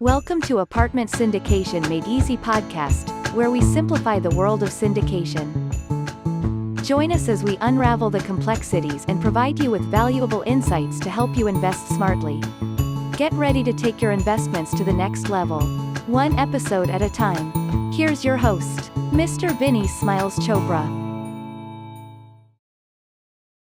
Welcome to Apartment Syndication Made Easy podcast, where we simplify the world of syndication. Join us as we unravel the complexities and provide you with valuable insights to help you invest smartly. Get ready to take your investments to the next level, one episode at a time. Here's your host, Mr. Vinny Smiles Chopra.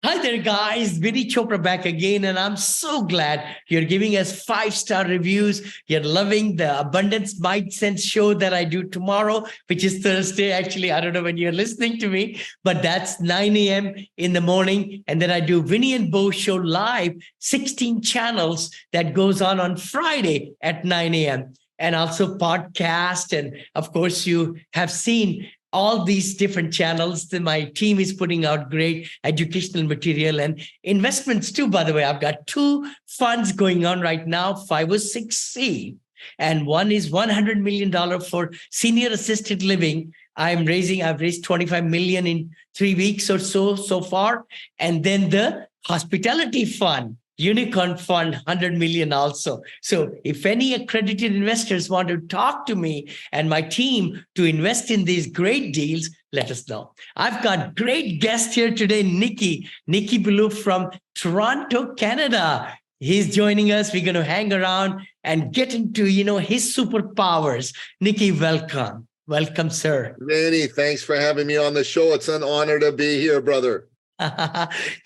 Hi there, guys. Vinny Chopra back again, and I'm so glad you're giving us 5-star reviews. You're loving the Abundance Mindset show that I do tomorrow, which is Thursday. Actually, I don't know when you're listening to me, but that's 9 a.m. in the morning. And then I do Vinny and Bo show live, 16 channels that goes on Friday at 9 a.m. And also podcast. And of course, you have seen all these different channels that my team is putting out great educational material and investments too. By the way, I've got 2 funds going on right now, 506C, and one is $100 million for senior assisted living. I've raised 25 million in 3 weeks or so far. And then the hospitality fund, Unicorn Fund, 100 million also. So if any accredited investors want to talk to me and my team to invest in these great deals, let us know. I've got great guest here today, Nicky Billou from Toronto, Canada. He's joining us. We're going to hang around and get into, his superpowers. Nicky, welcome. Welcome, sir. Vinny, thanks for having me on the show. It's an honor to be here, brother.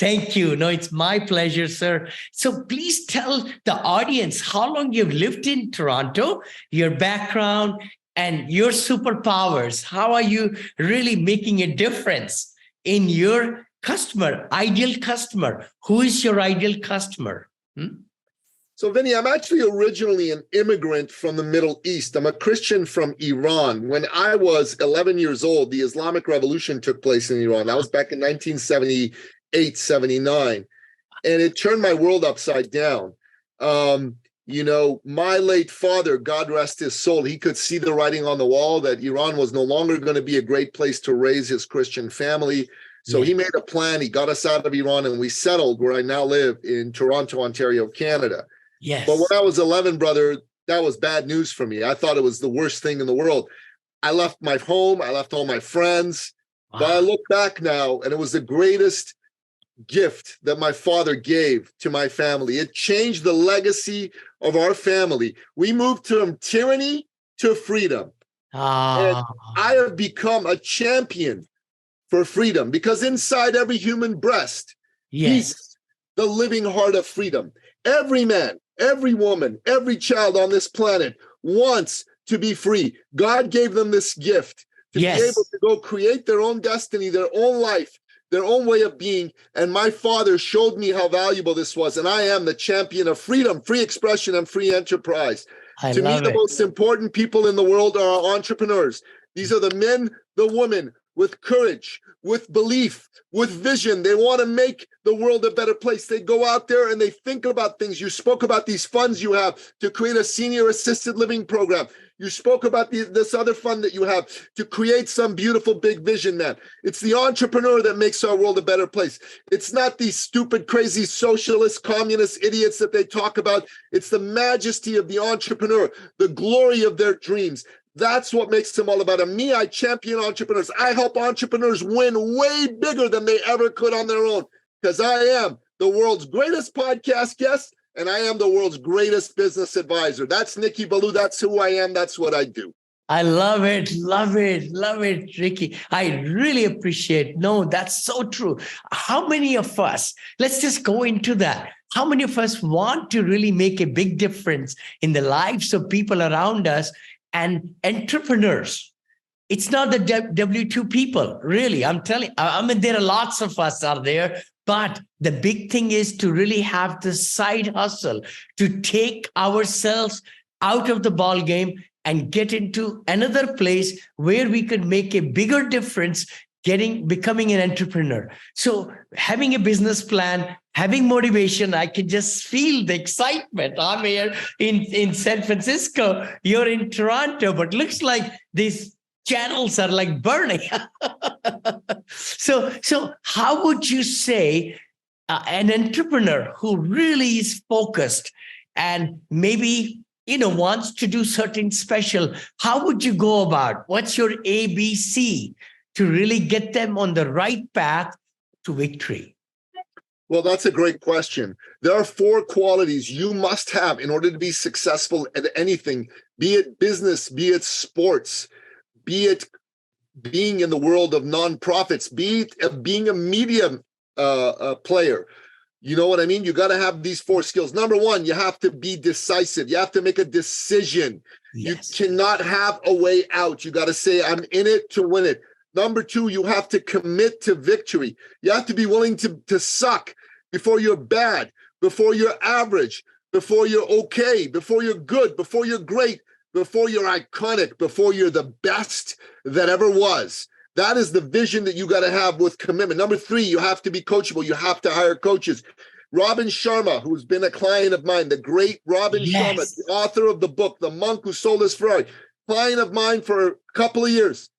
Thank you. No, it's my pleasure, sir. So please tell the audience how long you've lived in Toronto, your background, and your superpowers. How are you really making a difference in your ideal customer? Who is your ideal customer? So, Vinny, I'm actually originally an immigrant from the Middle East. I'm a Christian from Iran. When I was 11 years old, the Islamic Revolution took place in Iran. That was back in 1978, 79. And it turned my world upside down. My late father, God rest his soul, he could see the writing on the wall that Iran was no longer going to be a great place to raise his Christian family. So he made a plan. He got us out of Iran, and we settled where I now live in Toronto, Ontario, Canada. Yes. But when I was 11, brother, that was bad news for me. I thought it was the worst thing in the world. I left my home. I left all my friends. Wow. But I look back now, and it was the greatest gift that my father gave to my family. It changed the legacy of our family. We moved from tyranny to freedom. And I have become a champion for freedom, because inside every human breast beats the living heart of freedom. Every man, every woman, every child on this planet wants to be free. God gave them this gift to be able to go create their own destiny, their own life, their own way of being. And my father showed me how valuable this was. And I am the champion of freedom, free expression, and free enterprise. To me, the most important people in the world are entrepreneurs. These are the men, the women with courage, with belief, with vision. They want to make the world a better place. They go out there and they think about things. You spoke about these funds you have to create a senior assisted living program. You spoke about this other fund that you have to create some beautiful big vision, man. It's the entrepreneur that makes our world a better place. It's not these stupid, crazy socialist, communist idiots that they talk about. It's the majesty of the entrepreneur, the glory of their dreams. That's what makes them all about it. Me, I champion entrepreneurs. I help entrepreneurs win way bigger than they ever could on their own, because I am the world's greatest podcast guest, and I am the world's greatest business advisor. That's Nicky Billou. That's who I am. That's what I do. I love it, Ricky. I really appreciate. No, that's so true. How many of us, let's just go into that. How many of us want to really make a big difference in the lives of people around us? And entrepreneurs, it's not the W-2 people, really. I'm telling you, there are lots of us out there, but the big thing is to really have the side hustle, to take ourselves out of the ball game and get into another place where we could make a bigger difference, becoming an entrepreneur. So having a business plan, having motivation, I can just feel the excitement. I'm here in San Francisco, you're in Toronto, but looks like these channels are like burning. So how would you say an entrepreneur who really is focused and maybe wants to do certain special, how would you go about? What's your ABC to really get them on the right path to victory? Well, that's a great question. There are 4 qualities you must have in order to be successful at anything, be it business, be it sports, be it being in the world of nonprofits, be it being a media player. You know what I mean? You got to have these 4 skills. Number 1, you have to be decisive. You have to make a decision. Yes. You cannot have a way out. You got to say, I'm in it to win it. Number 2, you have to commit to victory. You have to be willing to suck before you're bad, before you're average, before you're okay, before you're good, before you're great, before you're iconic, before you're the best that ever was. That is the vision that you got to have with commitment. Number 3, you have to be coachable. You have to hire coaches. Robin Sharma, who's been a client of mine, the great Robin Sharma, the author of the book, The Monk Who Sold His Ferrari, client of mine for a couple of years.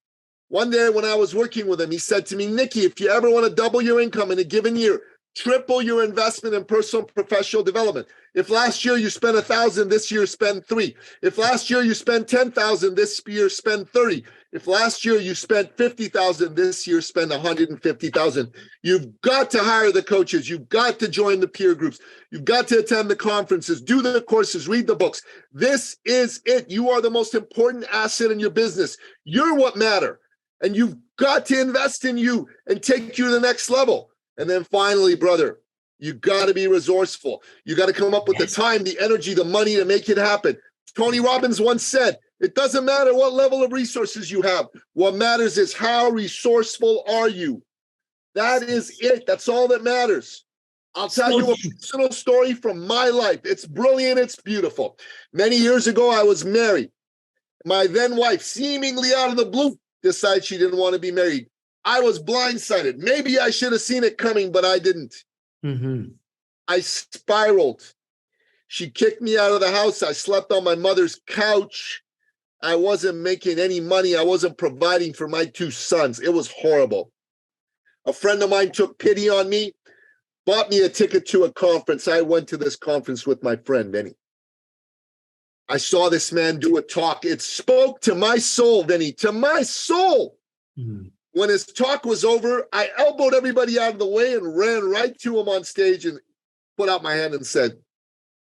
One day when I was working with him, he said to me, Nicky, if you ever want to double your income in a given year, triple your investment in personal and professional development. If last year you spent 1,000, this year spend 3. If last year you spent 10,000, this year spend 30. If last year you spent 50,000, this year spend 150,000. You've got to hire the coaches. You've got to join the peer groups. You've got to attend the conferences, do the courses, read the books. This is it. You are the most important asset in your business. You're what matter. And you've got to invest in you and take you to the next level. And then finally, brother, you got to be resourceful. You got to come up with the time, the energy, the money to make it happen. Tony Robbins once said, it doesn't matter what level of resources you have. What matters is how resourceful are you? That is it. That's all that matters. I'll tell you a personal story from my life. It's brilliant. It's beautiful. Many years ago, I was married. My then wife, seemingly out of the blue, decided she didn't want to be married. I was blindsided. Maybe I should have seen it coming, but I didn't. Mm-hmm. I spiraled. She kicked me out of the house. I slept on my mother's couch. I wasn't making any money. I wasn't providing for my 2 sons. It was horrible. A friend of mine took pity on me, bought me a ticket to a conference. I went to this conference with my friend, Vinny. I saw this man do a talk. It spoke to my soul, Vinny, to my soul. Mm-hmm. When his talk was over, I elbowed everybody out of the way and ran right to him on stage and put out my hand and said,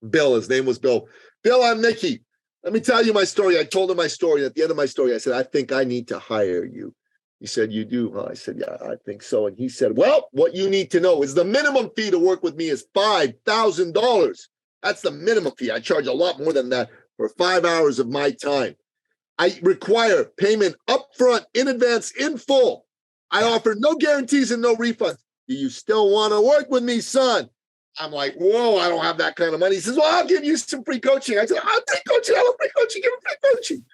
Bill, his name was Bill. Bill, I'm Nicky. Let me tell you my story. I told him my story. At the end of my story, I said, I think I need to hire you. He said, you do, huh? I said, yeah, I think so. And he said, well, what you need to know is the minimum fee to work with me is $5,000. That's the minimum fee. I charge a lot more than that for 5 hours of my time. I require payment upfront, in advance, in full. I offer no guarantees and no refunds. Do you still want to work with me, son? I'm like, whoa, I don't have that kind of money. He says, well, I'll give you some free coaching. I said, I'll take coaching. I love free coaching. Give me free coaching.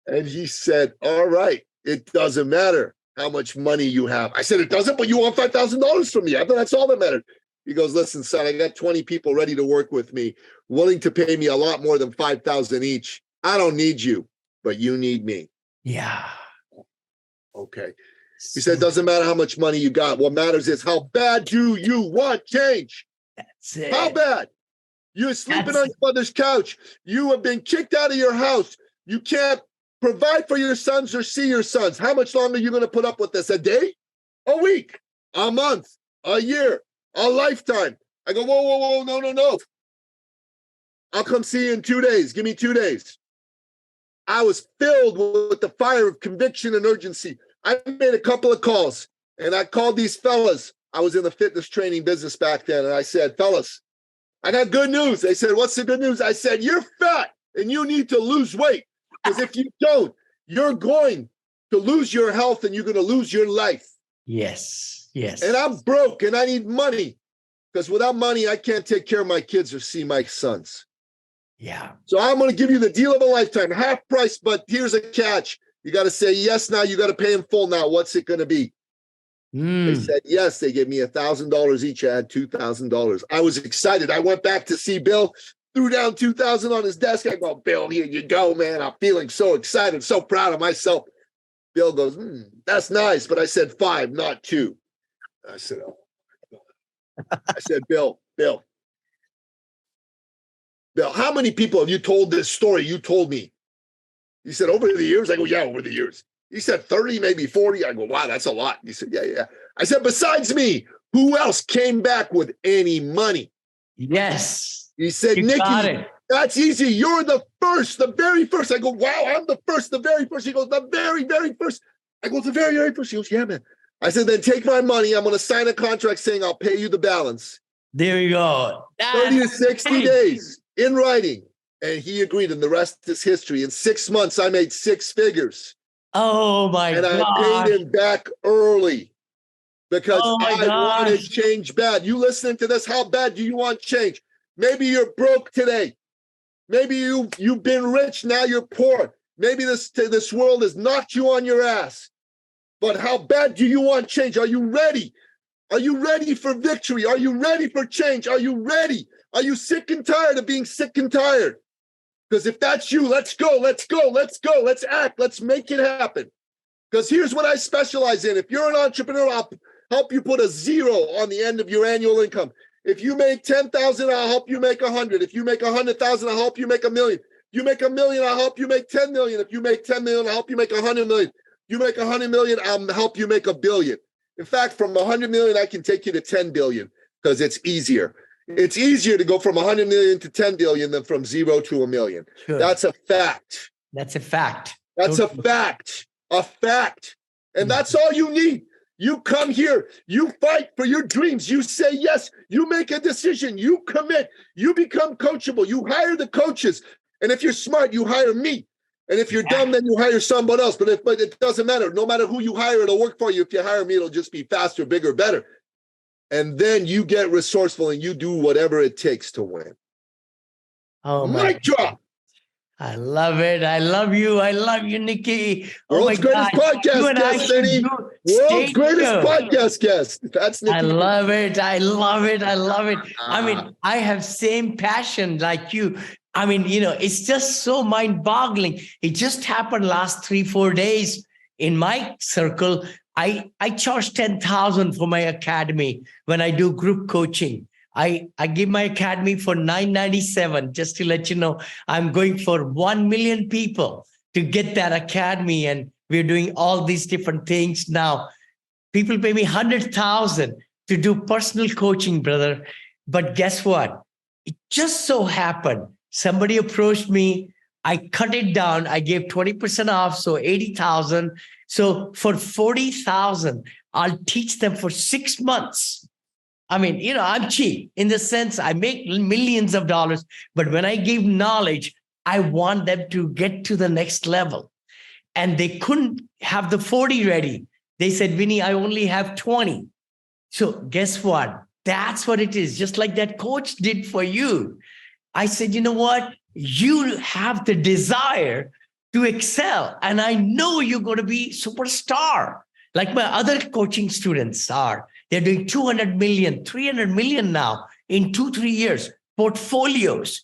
And he said, all right, it doesn't matter how much money you have. I said, it doesn't, but you want $5,000 from me. I thought that's all that mattered. He goes, listen, son, I got 20 people ready to work with me, willing to pay me a lot more than $5,000 each. I don't need you, but you need me. Yeah. Okay. He said, it doesn't matter how much money you got. What matters is how bad do you want change? That's it. How bad? You're sleeping on your mother's couch. You have been kicked out of your house. You can't provide for your sons or see your sons. How much longer are you going to put up with this? A day? A week? A month? A year? A lifetime? I go, whoa, whoa, whoa, no, no, no. I'll come see you in 2 days. Give me 2 days. I was filled with the fire of conviction and urgency. I made a couple of calls, and I called these fellas. I was in the fitness training business back then, and I said, fellas, I got good news. They said, what's the good news? I said, you're fat, and you need to lose weight, because if you don't, you're going to lose your health, and you're going to lose your life. Yes, yes. And I'm broke, and I need money, because without money, I can't take care of my kids or see my sons. Yeah. So I'm going to give you the deal of a lifetime, half price, but here's a catch. You got to say yes now. You got to pay in full now. What's it going to be? They said yes. They gave me $1,000 each. I had $2,000. I was excited. I went back to see Bill, threw down $2,000 on his desk. I go, Bill, here you go, man. I'm feeling so excited, so proud of myself. Bill goes, that's nice. But I said 5, not 2. I said, oh. I said, Bill. Bill, how many people have you told this story? You told me. He said, over the years? I go, yeah, over the years. He said 30, maybe 40. I go, wow, that's a lot. He said, yeah. I said, besides me, who else came back with any money? Yes. He said, Nicky, that's easy. You're the first, the very first. I go, wow, I'm the first, the very first. He goes, the very, very first. I go, the very, very first. He goes, yeah, man. I said, then take my money. I'm going to sign a contract saying I'll pay you the balance. There you go. 30 to 60 days in writing. And he agreed, and the rest is history. In 6 months, I made 6 figures. Oh, my God. And I paid him back early because I wanted change bad. You listening to this? How bad do you want change? Maybe you're broke today. Maybe you've been rich, now you're poor. Maybe this world has knocked you on your ass. But how bad do you want change? Are you ready? Are you ready for victory? Are you ready for change? Are you ready? Are you sick and tired of being sick and tired? Because if that's you, let's go, let's go, let's go, let's act, let's make it happen. Because here's what I specialize in. If you're an entrepreneur, I'll help you put a 0 on the end of your annual income. If you make 10,000, I'll help you make 100. If you make 100,000, I'll help you make $1 million. If you make $1 million, I'll help you make 10 million. If you make 10 million, I'll help you make 100 million. If you make 100 million, I'll help you make $1 billion. In fact, from 100 million, I can take you to 10 billion because it's easier. It's easier to go from 100 million to 10 billion than from 0 to $1 million. Sure. That's a fact. That's a fact. That's a fact. A fact. And that's all you need. You come here, you fight for your dreams. You say yes, you make a decision, you commit, you become coachable, you hire the coaches. And if you're smart, you hire me. And if you're dumb, then you hire somebody else. But it doesn't matter. No matter who you hire, it'll work for you. If you hire me, it'll just be faster, bigger, better. And then you get resourceful and you do whatever it takes to win. Oh, Mic drop. I love it. I love you. I love you, Nicky. World's greatest podcast guest, Benny. World's greatest podcast guest. That's Nicky. I love it. I love it. I love it. I mean, I have same passion like you. I mean, it's just so mind-boggling. It just happened last 3-4 days in my circle. I charge $10,000 for my academy when I do group coaching. I give my academy for $997, just to let you know. I'm going for 1 million people to get that academy, and we're doing all these different things now. People pay me $100,000 to do personal coaching, brother. But guess what? It just so happened. Somebody approached me. I cut it down. I gave 20% off, so $80,000. So for $40,000, I'll teach them for 6 months. I mean, I'm cheap in the sense I make millions of dollars, but when I give knowledge, I want them to get to the next level. And they couldn't have the 40 ready. They said, Vinny, I only have 20. So guess what? That's what it is. Just like that coach did for you. I said, you know what? You have the desire to excel. And I know you're going to be superstar like my other coaching students are. They're doing 200 million, 300 million now in 2-3 years, portfolios,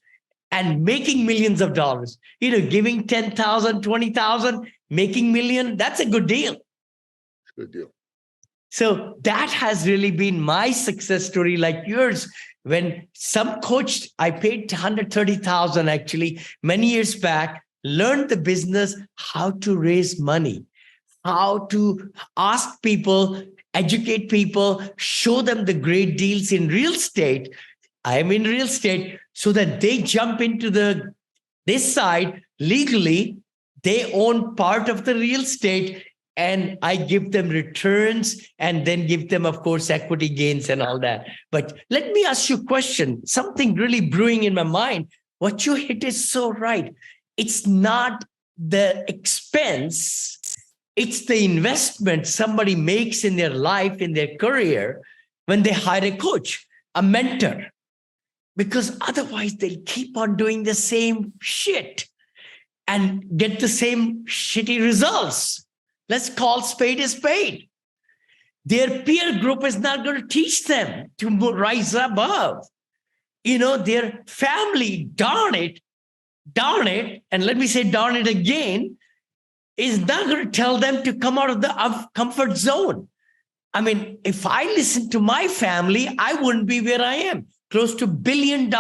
and making millions of dollars. Giving 10,000, 20,000, making million, that's a good deal. Good deal. So that has really been my success story like yours. When some coach, I paid $130,000 actually many years back, learned the business, how to raise money, how to ask people, educate people, show them the great deals in real estate. I am in real estate so that they jump into this side legally. They own part of the real estate and I give them returns and then give them, of course, equity gains and all that. But let me ask you a question, something really brewing in my mind. What you hit is so right. It's not the expense. It's the investment somebody makes in their life, in their career, when they hire a coach, a mentor, because otherwise they'll keep on doing the same shit and get the same shitty results. Let's call spade a spade. Their peer group is not going to teach them to rise above. Their family, darn it, and let me say darn it again, is not going to tell them to come out of the comfort zone. I mean, if I listened to my family, I wouldn't be where I am. close to $1 billion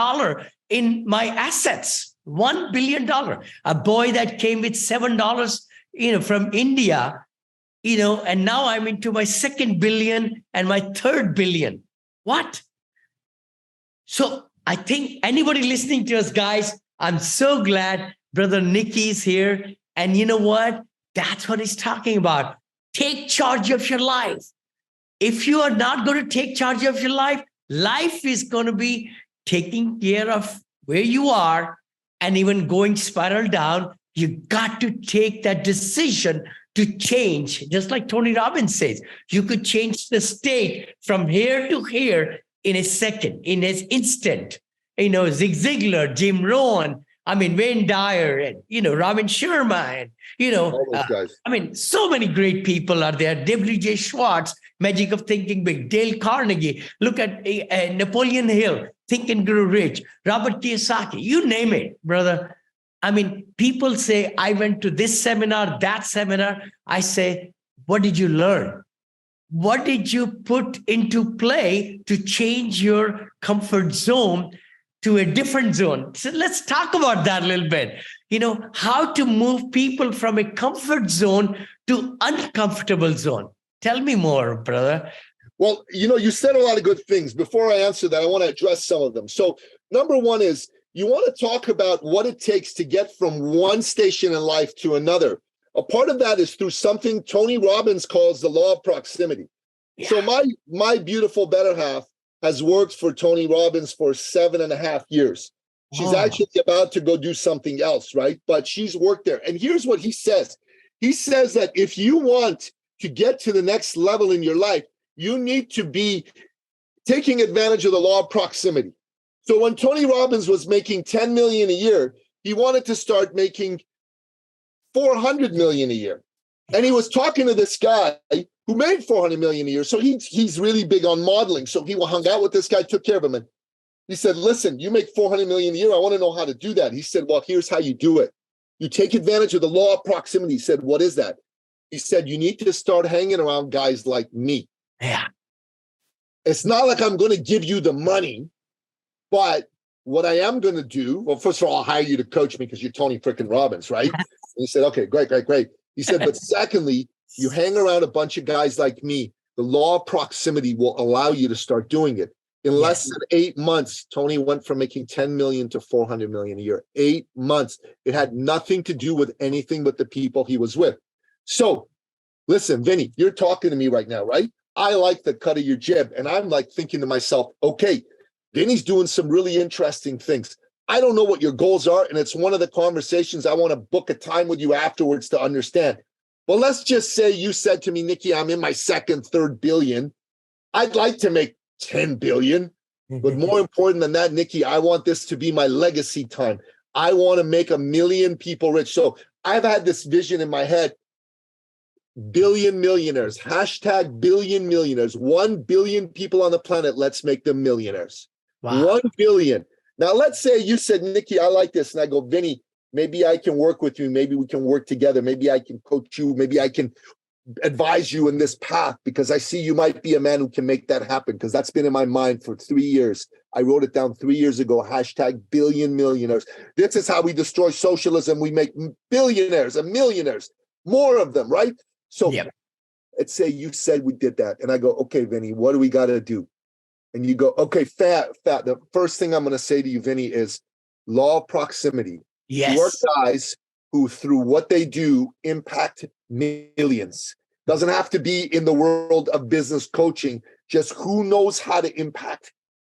in my assets. $1 billion. A boy that came with $7, from India, and now I'm into my second billion and my third billion. What? So I think anybody listening to us, guys, I'm so glad Brother Nicky's here. And you know what? That's what he's talking about. Take charge of your life. If you are not going to take charge of your life, life is going to be taking care of where you are and even going spiral down. You got to take that decision to change. Just like Tony Robbins says, you could change the state from here to here in a second, in an instant. Zig Ziglar, Jim Rohn, Wayne Dyer, and, Robin Sharma, and, All those guys. so many great people are there. W.J. Schwartz, Magic of Thinking Big, Dale Carnegie, look at Napoleon Hill, Think and Grow Rich, Robert Kiyosaki, you name it, brother. People say, I went to this seminar, that seminar. I say, what did you learn? What did you put into play to change your comfort zone to a different zone? So let's talk about that a little bit. How to move people from a comfort zone to uncomfortable zone. Tell me more, brother. Well, you said a lot of good things. Before I answer that, I want to address some of them. So number one is you want to talk about what it takes to get from one station in life to another. A part of that is through something Tony Robbins calls the law of proximity. Yeah. So my beautiful better half has worked for Tony Robbins for 7.5 years. She's actually about to go do something else, right? But she's worked there. And here's what he says. He says that if you want to get to the next level in your life, you need to be taking advantage of the law of proximity. So when Tony Robbins was making 10 million a year, he wanted to start making 400 million a year. And he was talking to this guy who made 400 million a year. So he's really big on modeling. So he hung out with this guy, took care of him. And he said, listen, you make 400 million a year. I want to know how to do that. He said, well, here's how you do it. You take advantage of the law of proximity. He said, what is that? He said, you need to start hanging around guys like me. Yeah. It's not like I'm going to give you the money, but what I am going to do, well, first of all, I'll hire you to coach me because you're Tony freaking Robbins, right? And he said, okay, great. He said, but secondly, you hang around a bunch of guys like me, the law of proximity will allow you to start doing it. In less than 8 months, Tony went from making 10 million to 400 million a year. 8 months. It had nothing to do with anything but the people he was with. So listen, Vinny, you're talking to me right now, right? I like the cut of your jib. And I'm like thinking to myself, okay, Vinny's doing some really interesting things. I don't know what your goals are. And it's one of the conversations I want to book a time with you afterwards to understand. Well, let's just say you said to me, Nicky, I'm in my second, third billion. I'd like to make 10 billion. But more important than that, Nicky, I want this to be my legacy time. I want to make 1 million people rich. So I've had this vision in my head. Billion millionaires, hashtag billion millionaires, 1 billion people on the planet. Let's make them millionaires. Wow. 1 billion. Now, let's say you said, Nicky, I like this. And I go, Vinny, maybe I can work with you. Maybe we can work together. Maybe I can coach you. Maybe I can advise you in this path because I see you might be a man who can make that happen because that's been in my mind for 3 years. I wrote it down 3 years ago, hashtag billion millionaires. This is how we destroy socialism. We make billionaires and millionaires, more of them, right? So let's say you said we did that. And I go, okay, Vinny, what do we got to do? And you go, okay, fat. The first thing I'm going to say to you, Vinny, is law of proximity. Yes. You are guys who, through what they do, impact millions. Doesn't have to be in the world of business coaching. Just who knows how to impact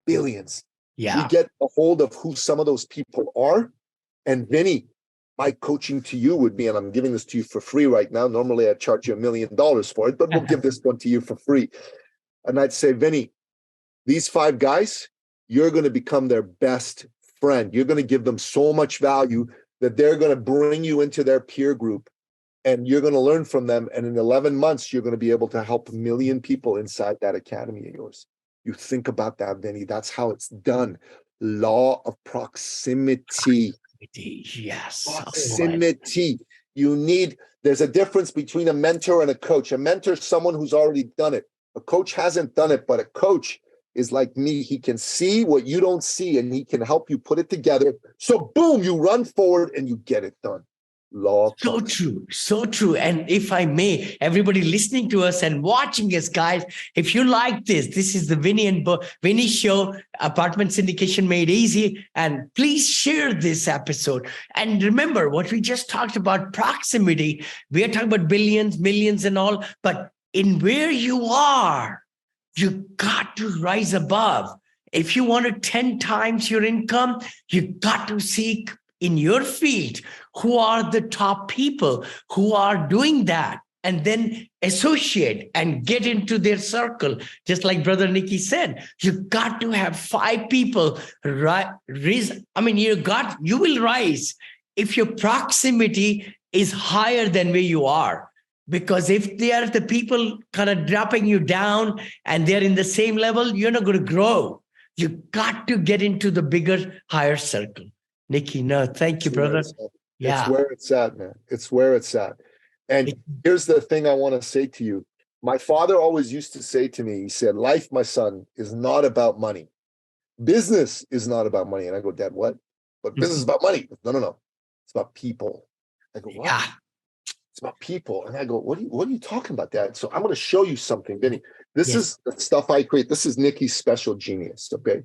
billions. Yeah. We get a hold of who some of those people are. And Vinny, my coaching to you would be, and I'm giving this to you for free right now. Normally I'd charge you $1 million for it, but we'll give this one to you for free. And I'd say, Vinny, these 5 guys, you're going to become their best friend. You're going to give them so much value that they're going to bring you into their peer group and you're going to learn from them. And in 11 months, you're going to be able to help 1 million people inside that academy of yours. You think about that, Vinny. That's how it's done. Law of proximity. Yes. Proximity. There's a difference between a mentor and a coach. A mentor is someone who's already done it. A coach hasn't done it, but a coach is like me. He can see what you don't see, and he can help you put it together. So boom, you run forward and you get it done. Law. So true, so true. And if I may, everybody listening to us and watching us, guys, if you like this is the Vinny Show, Apartment Syndication Made Easy. And please share this episode. And remember what we just talked about, proximity. We are talking about billions, millions and all, but in where you are, you got to rise above. If you want to 10 times your income, you got to seek in your field who are the top people who are doing that, and then associate and get into their circle. Just like Brother Nicky said, you got to have 5 people you will rise if your proximity is higher than where you are. Because if they are the people kind of dropping you down and they're in the same level, you're not going to grow. You got to get into the bigger, higher circle. Nicky, no, thank you, brother. Yeah. It's where it's at, man. It's where it's at. And here's the thing I want to say to you. My father always used to say to me, he said, life, my son, is not about money. Business is not about money. And I go, Dad, what? But business is about money. No. It's about people. I go, what? Yeah. It's about people. And I go, what are you talking about, Dad? So I'm going to show you something, Vinny. This is the stuff I create. This is Nicky's special genius, okay?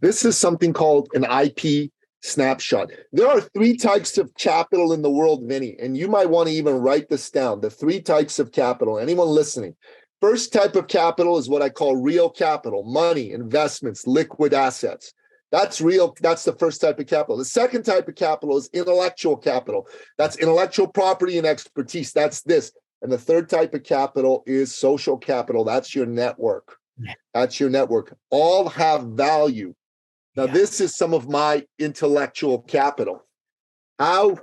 This is something called an IP snapshot. There are 3 types of capital in the world, Vinny, and you might want to even write this down. The 3 types of capital. Anyone listening? First type of capital is what I call real capital, money, investments, liquid assets. That's real. That's the first type of capital. The second type of capital is intellectual capital. That's intellectual property and expertise. That's this. And the third type of capital is social capital. That's your network. That's your network. All have value. Now, this is some of my intellectual capital. How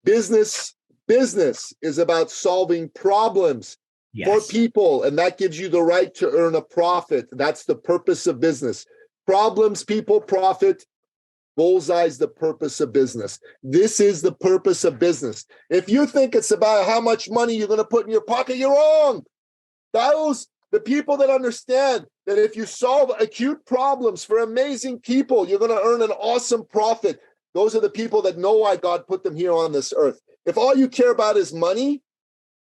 business is about solving problems for people, and that gives you the right to earn a profit. That's the purpose of business. Problems, people, profit. Bullseye's the purpose of business. This is the purpose of business. If you think it's about how much money you're going to put in your pocket, you're wrong. The people that understand that if you solve acute problems for amazing people, you're going to earn an awesome profit. Those are the people that know why God put them here on this earth. If all you care about is money,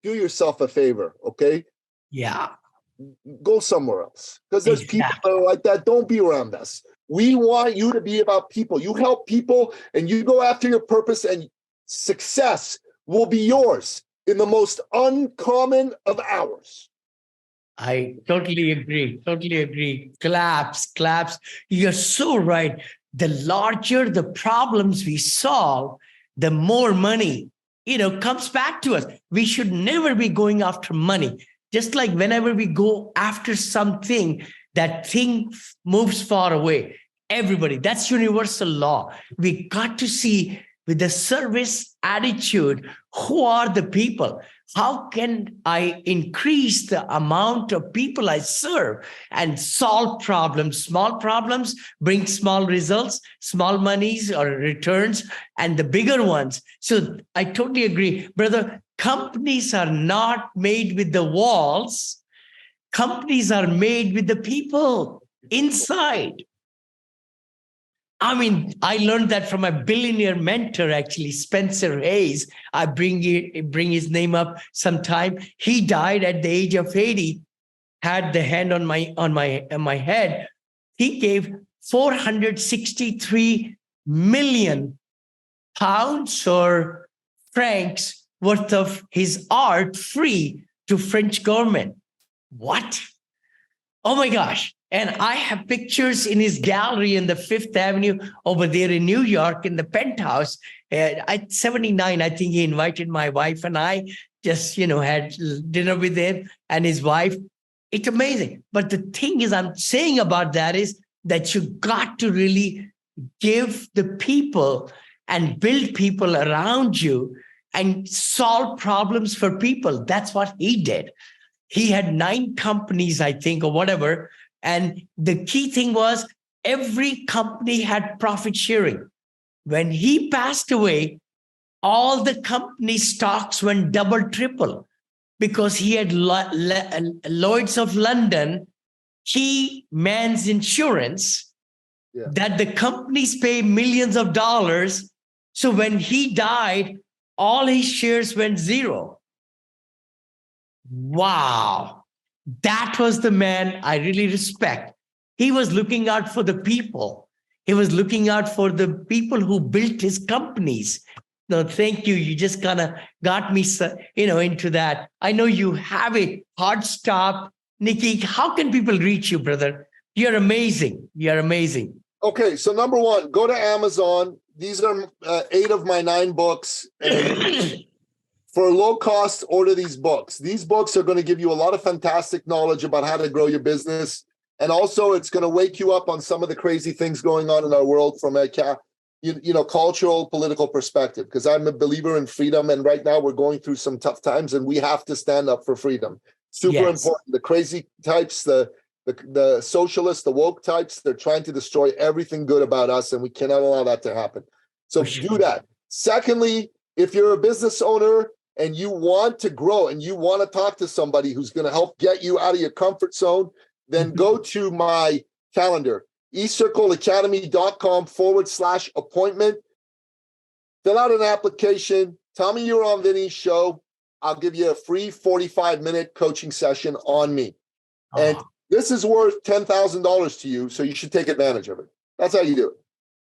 do yourself a favor, okay? Yeah. Go somewhere else. Because there's people that are like that. Don't be around us. We want you to be about people. You help people and you go after your purpose, and success will be yours in the most uncommon of hours. I totally agree. Totally agree. Claps. You're so right. The larger the problems we solve, the more money, comes back to us. We should never be going after money. Just like whenever we go after something, that thing moves far away. Everybody, that's universal law. We got to see with the service attitude, who are the people? How can I increase the amount of people I serve and solve problems? Small problems bring small results, small monies or returns, and the bigger ones. So I totally agree. Brother, companies are not made with the walls. Companies are made with the people inside. I learned that from my billionaire mentor, actually, Spencer Hayes. I bring his name up sometime. He died at the age of 80, had the hand on my head. He gave 463 million pounds or francs worth of his art free to French government. What? Oh my gosh. And I have pictures in his gallery in the Fifth Avenue over there in New York in the penthouse. At 79, I think he invited my wife and I, just, had dinner with him and his wife. It's amazing. But the thing is, I'm saying about that is that you got to really give the people and build people around you and solve problems for people. That's what he did. He had 9 companies, I think, or whatever. And the key thing was every company had profit sharing. When he passed away, all the company stocks went double, triple, because he had Lloyd's of London key man's insurance Yeah. that the companies pay millions of dollars. So when he died, all his shares went zero. Wow. That was the man I really respect. He was looking out for the people. He was looking out for the people who built his companies. No, thank you. You just kind of got me, into that. I know you have a hard stop. Nicky, how can people reach you, brother? You're amazing. You're amazing. Okay, so number one, go to Amazon. These are 8 of my 9 books. And for low cost, order these books. These books are going to give you a lot of fantastic knowledge about how to grow your business. And also, it's going to wake you up on some of the crazy things going on in our world from a cultural, political perspective, because I'm a believer in freedom. And right now we're going through some tough times and we have to stand up for freedom. Super important. The crazy types, the socialists, the woke types, they're trying to destroy everything good about us, and we cannot allow that to happen. So do that. Secondly, if you're a business owner and you want to grow and you want to talk to somebody who's going to help get you out of your comfort zone, then go to my calendar, ecircleacademy.com/appointment. Fill out an application. Tell me you're on Vinny's show. I'll give you a free 45-minute coaching session on me. And this is worth $10,000 to you, so you should take advantage of it. That's how you do it.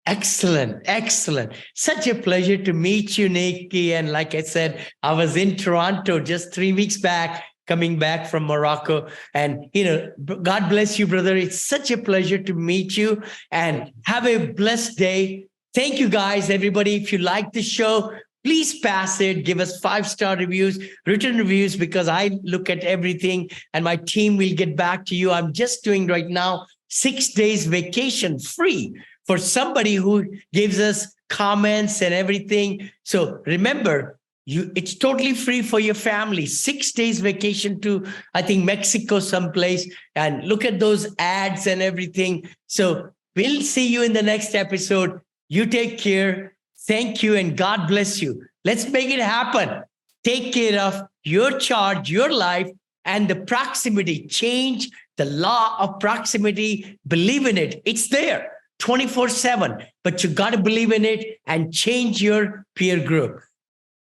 Excellent. Excellent. Such a pleasure to meet you, Nicky. And like I said, I was in Toronto just 3 weeks back, coming back from Morocco. And, God bless you, brother. It's such a pleasure to meet you, and have a blessed day. Thank you, guys, everybody. If you like the show, please pass it. Give us 5-star reviews, written reviews, because I look at everything and my team will get back to you. I'm just doing right now 6 days vacation free for somebody who gives us comments and everything. So remember, it's totally free for your family. 6 days vacation to, I think, Mexico someplace, and look at those ads and everything. So we'll see you in the next episode. You take care. Thank you, and God bless you. Let's make it happen. Take care of your charge, your life, and the proximity. Change the law of proximity. Believe in it. It's there 24/7, but you got to believe in it and change your peer group.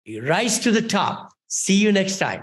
You rise to the top. See you next time.